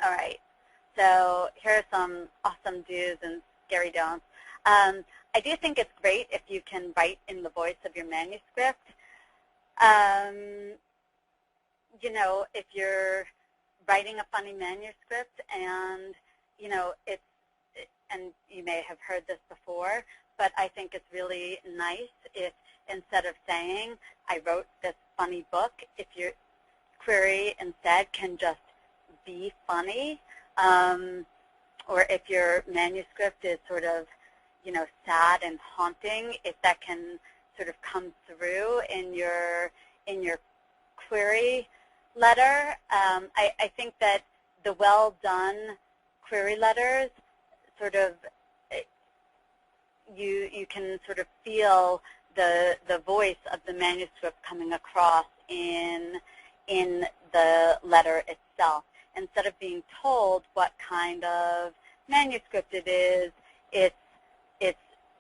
All right. So here are some awesome do's and scary don'ts. I do think it's great if you can write in the voice of your manuscript. You know, if you're writing a funny manuscript and, you know, and you may have heard this before, but I think it's really nice if instead of saying, I wrote this funny book, if your query instead can just be funny, or if your manuscript is sort of, you know, sad and haunting, if that can sort of come through in your query letter. I think that the well-done query letters sort of, you can sort of feel the voice of the manuscript coming across in the letter itself. Instead of being told what kind of manuscript it is, it's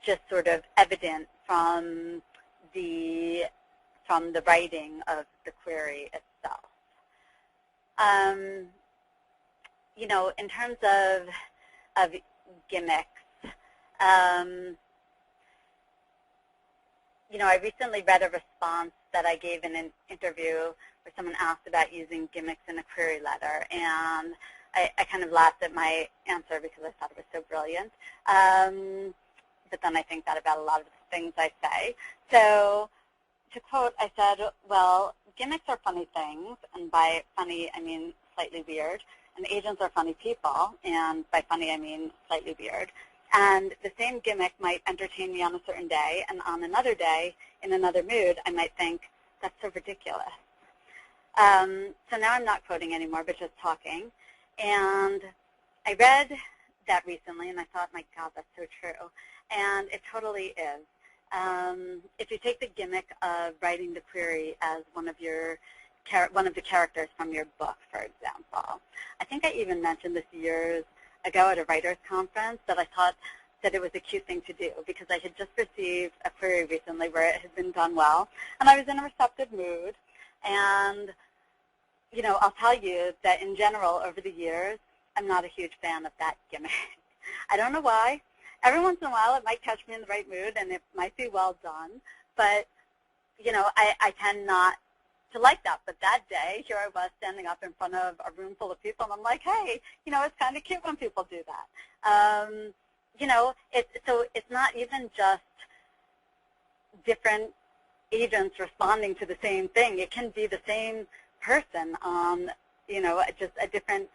just sort of evident from the writing of the query itself. You know, in terms of gimmicks, you know, I recently read a response that I gave in an interview where someone asked about using gimmicks in a query letter, and I kind of laughed at my answer because I thought it was so brilliant. But then I think that about a lot of the things I say. So to quote, I said, well, gimmicks are funny things, and by funny I mean slightly weird, and agents are funny people, and by funny I mean slightly weird. And the same gimmick might entertain me on a certain day, and on another day, in another mood, I might think, that's so ridiculous. So now I'm not quoting anymore, but just talking. And I read that recently, and I thought, my God, that's so true. And it totally is. If you take the gimmick of writing the query as one of the characters from your book, for example. I think I even mentioned this years ago at a writer's conference that I thought that it was a cute thing to do because I had just received a query recently where it had been done well, and I was in a receptive mood. And, you know, I'll tell you that in general over the years, I'm not a huge fan of that gimmick. I don't know why. Every once in a while it might catch me in the right mood and it might be well done, but, you know, I tend not to like that. But that day, here I was standing up in front of a room full of people, and I'm like, hey, you know, it's kind of cute when people do that. You know, so it's not even just different agents responding to the same thing. It can be the same person on, you know, just a different